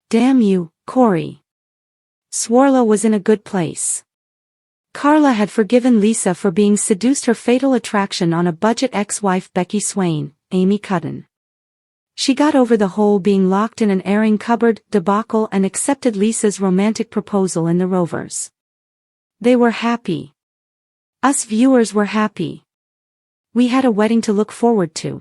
Damn you, Corey. Swarla was in a good place. Carla had forgiven Lisa for being seduced her fatal attraction on a budget ex-wife Becky Swain, Amy Cudden. She got over the whole being locked in an airing cupboard debacle and accepted Lisa's romantic proposal in the Rovers. They were happy. Us viewers were happy. We had a wedding to look forward to.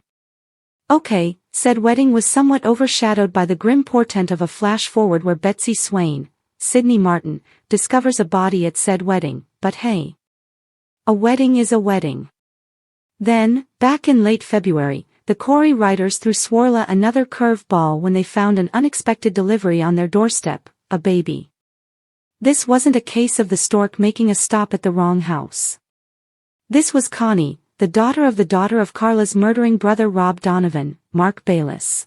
Okay, said wedding was somewhat overshadowed by the grim portent of a flash-forward where Betsy Swain, Sydney Martin, discovers a body at said wedding, but hey. A wedding is a wedding. Then, back in late February, the Corey writers threw Swarla another curve-ball when they found an unexpected delivery on their doorstep, a baby. This wasn't a case of the stork making a stop at the wrong house. This was Connie, the daughter of Carla's murdering brother Rob Donovan, Mark Bayless.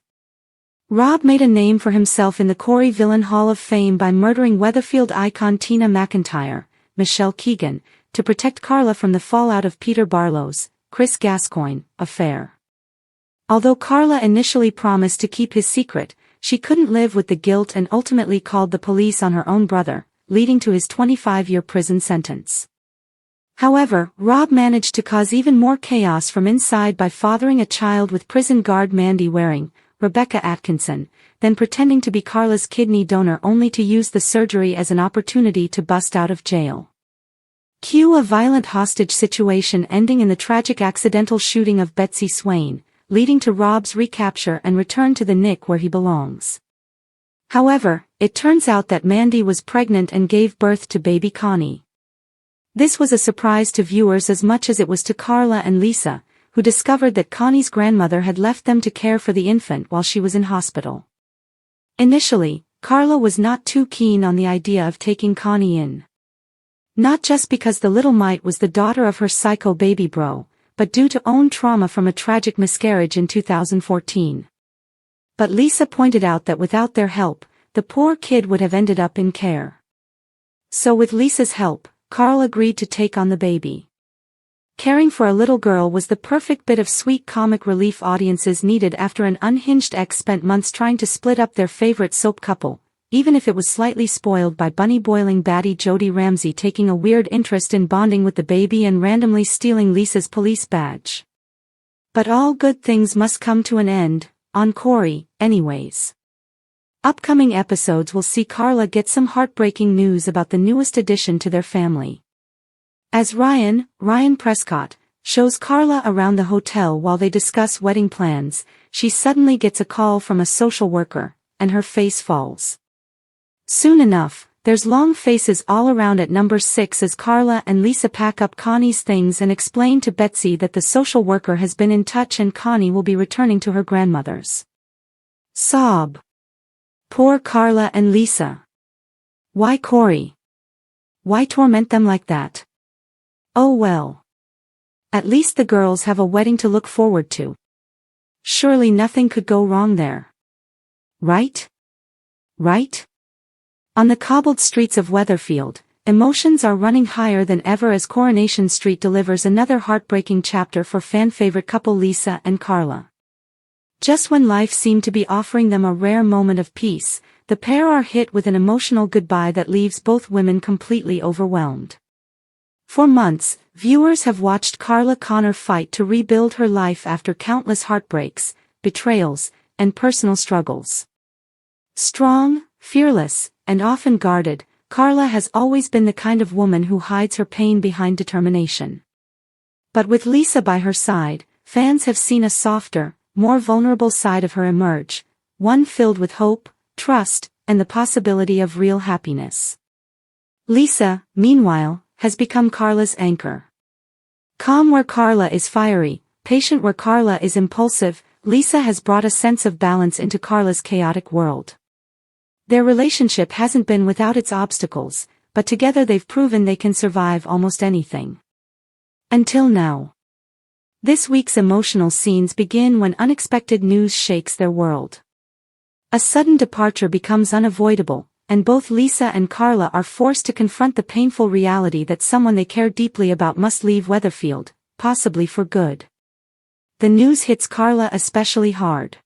Rob made a name for himself in the Corey Villain Hall of Fame by murdering Weatherfield icon Tina McIntyre, Michelle Keegan, to protect Carla from the fallout of Peter Barlow's, Chris Gascoigne, affair. Although Carla initially promised to keep his secret, she couldn't live with the guilt and ultimately called the police on her own brother, leading to his 25-year prison sentence. However, Rob managed to cause even more chaos from inside by fathering a child with prison guard Mandy Waring, Rebecca Atkinson, then pretending to be Carla's kidney donor only to use the surgery as an opportunity to bust out of jail. Cue a violent hostage situation ending in the tragic accidental shooting of Betsy Swain, leading to Rob's recapture and return to the nick where he belongs. However, it turns out that Mandy was pregnant and gave birth to baby Connie. This was a surprise to viewers as much as it was to Carla and Lisa, who discovered that Connie's grandmother had left them to care for the infant while she was in hospital. Initially, Carla was not too keen on the idea of taking Connie in. Not just because the little mite was the daughter of her psycho baby bro, but due to own trauma from a tragic miscarriage in 2014. But Lisa pointed out that without their help, the poor kid would have ended up in care. So with Lisa's help, Carl agreed to take on the baby. Caring for a little girl was the perfect bit of sweet comic relief audiences needed after an unhinged ex spent months trying to split up their favorite soap couple, even if it was slightly spoiled by bunny-boiling baddie Jodie Ramsey taking a weird interest in bonding with the baby and randomly stealing Lisa's police badge. But all good things must come to an end, on Corey, anyways. Upcoming episodes will see Carla get some heartbreaking news about the newest addition to their family. As Ryan Prescott, shows Carla around the hotel while they discuss wedding plans, she suddenly gets a call from a social worker, and her face falls. Soon enough, there's long faces all around at number 6 as Carla and Lisa pack up Connie's things and explain to Betsy that the social worker has been in touch and Connie will be returning to her grandmother's. Sob. Poor Carla and Lisa. Why Corey? Why torment them like that? Oh well. At least the girls have a wedding to look forward to. Surely nothing could go wrong there. Right? Right? On the cobbled streets of Weatherfield, emotions are running higher than ever as Coronation Street delivers another heartbreaking chapter for fan-favorite couple Lisa and Carla. Just when life seemed to be offering them a rare moment of peace, the pair are hit with an emotional goodbye that leaves both women completely overwhelmed. For months, viewers have watched Carla Connor fight to rebuild her life after countless heartbreaks, betrayals, and personal struggles. Strong, fearless, and often guarded, Carla has always been the kind of woman who hides her pain behind determination. But with Lisa by her side, fans have seen a softer, more vulnerable side of her emerge, one filled with hope, trust, and the possibility of real happiness. Lisa, meanwhile, has become Carla's anchor. Calm where Carla is fiery, patient where Carla is impulsive, Lisa has brought a sense of balance into Carla's chaotic world. Their relationship hasn't been without its obstacles, but together they've proven they can survive almost anything. Until now. This week's emotional scenes begin when unexpected news shakes their world. A sudden departure becomes unavoidable, and both Lisa and Carla are forced to confront the painful reality that someone they care deeply about must leave Weatherfield, possibly for good. The news hits Carla especially hard.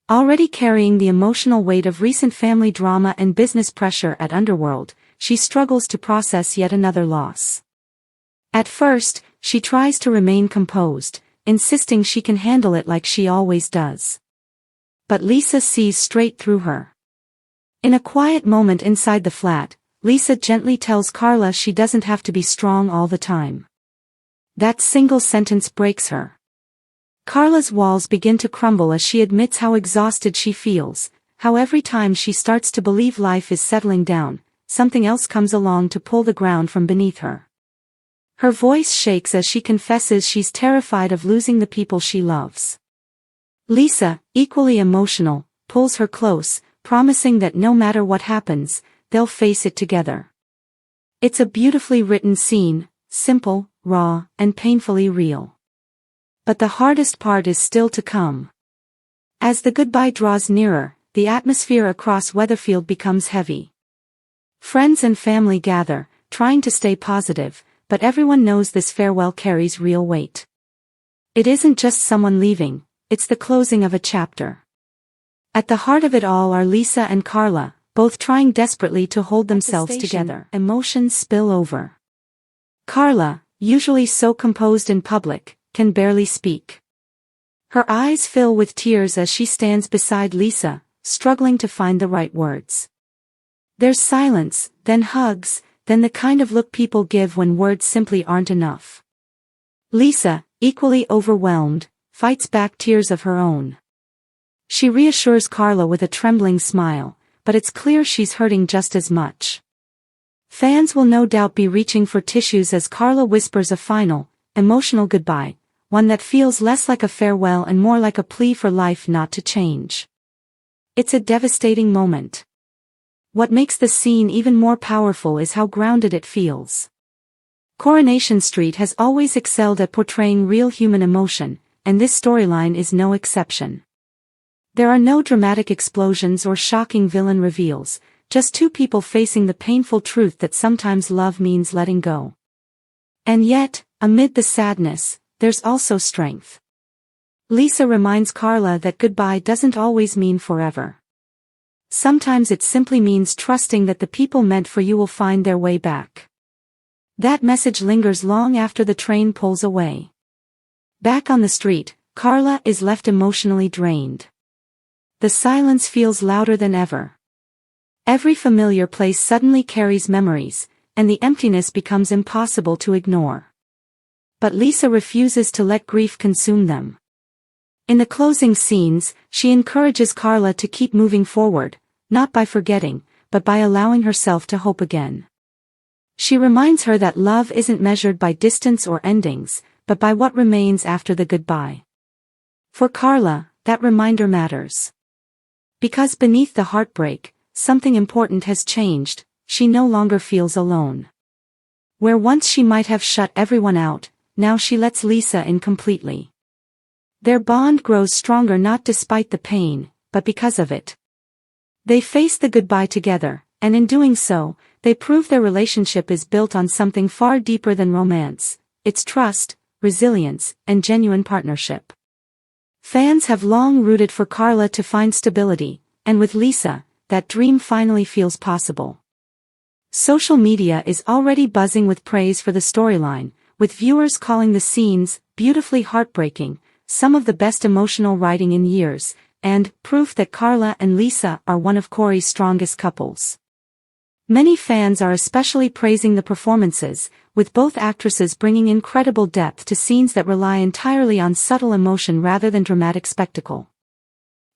Already carrying the emotional weight of recent family drama and business pressure at Underworld, she struggles to process yet another loss. At first, she tries to remain composed, insisting she can handle it like she always does. But Lisa sees straight through her. In a quiet moment inside the flat, Lisa gently tells Carla she doesn't have to be strong all the time. That single sentence breaks her. Carla's walls begin to crumble as she admits how exhausted she feels, how every time she starts to believe life is settling down, something else comes along to pull the ground from beneath her. Her voice shakes as she confesses she's terrified of losing the people she loves. Lisa, equally emotional, pulls her close, promising that no matter what happens, they'll face it together. It's a beautifully written scene, simple, raw, and painfully real. But the hardest part is still to come. As the goodbye draws nearer, the atmosphere across Weatherfield becomes heavy. Friends and family gather, trying to stay positive, but everyone knows this farewell carries real weight. It isn't just someone leaving, it's the closing of a chapter. At the heart of it all are Lisa and Carla, both trying desperately to hold themselves together. Emotions spill over. Carla, usually so composed in public, can barely speak. Her eyes fill with tears as she stands beside Lisa, struggling to find the right words. There's silence, then hugs, then the kind of look people give when words simply aren't enough. Lisa, equally overwhelmed, fights back tears of her own. She reassures Carla with a trembling smile, but it's clear she's hurting just as much. Fans will no doubt be reaching for tissues as Carla whispers a final, emotional goodbye, one that feels less like a farewell and more like a plea for life not to change. It's a devastating moment. What makes the scene even more powerful is how grounded it feels. Coronation Street has always excelled at portraying real human emotion, and this storyline is no exception. There are no dramatic explosions or shocking villain reveals, just two people facing the painful truth that sometimes love means letting go. And yet, amid the sadness, there's also strength. Lisa reminds Carla that goodbye doesn't always mean forever. Sometimes it simply means trusting that the people meant for you will find their way back. That message lingers long after the train pulls away. Back on the street, Carla is left emotionally drained. The silence feels louder than ever. Every familiar place suddenly carries memories, and the emptiness becomes impossible to ignore. But Lisa refuses to let grief consume them. In the closing scenes, she encourages Carla to keep moving forward, not by forgetting, but by allowing herself to hope again. She reminds her that love isn't measured by distance or endings, but by what remains after the goodbye. For Carla, that reminder matters. Because beneath the heartbreak, something important has changed, she no longer feels alone. Where once she might have shut everyone out, now she lets Lisa in completely. Their bond grows stronger not despite the pain, but because of it. They face the goodbye together, and in doing so, they prove their relationship is built on something far deeper than romance. It's trust, resilience, and genuine partnership. Fans have long rooted for Carla to find stability, and with Lisa, that dream finally feels possible. Social media is already buzzing with praise for the storyline, with viewers calling the scenes beautifully heartbreaking, some of the best emotional writing in years, and proof that Carla and Lisa are one of Corey's strongest couples. Many fans are especially praising the performances, with both actresses bringing incredible depth to scenes that rely entirely on subtle emotion rather than dramatic spectacle.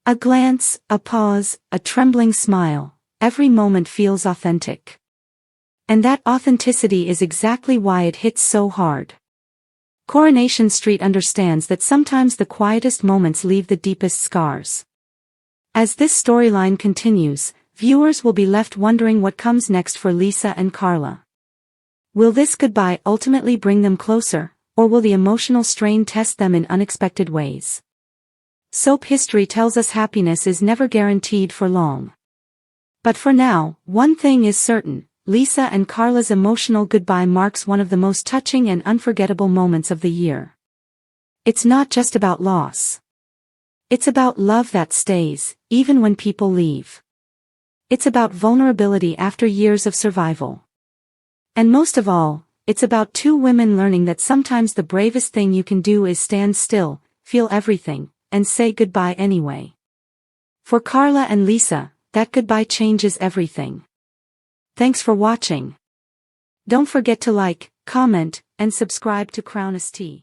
A glance, a pause, a trembling smile, every moment feels authentic. And that authenticity is exactly why it hits so hard. Coronation Street understands that sometimes the quietest moments leave the deepest scars. As this storyline continues, viewers will be left wondering what comes next for Lisa and Carla. Will this goodbye ultimately bring them closer, or will the emotional strain test them in unexpected ways? Soap history tells us happiness is never guaranteed for long. But for now, one thing is certain. Lisa and Carla's emotional goodbye marks one of the most touching and unforgettable moments of the year. It's not just about loss. It's about love that stays, even when people leave. It's about vulnerability after years of survival. And most of all, it's about two women learning that sometimes the bravest thing you can do is stand still, feel everything, and say goodbye anyway. For Carla and Lisa, that goodbye changes everything. Thanks for watching. Don't forget to like, comment, and subscribe to Crown ST.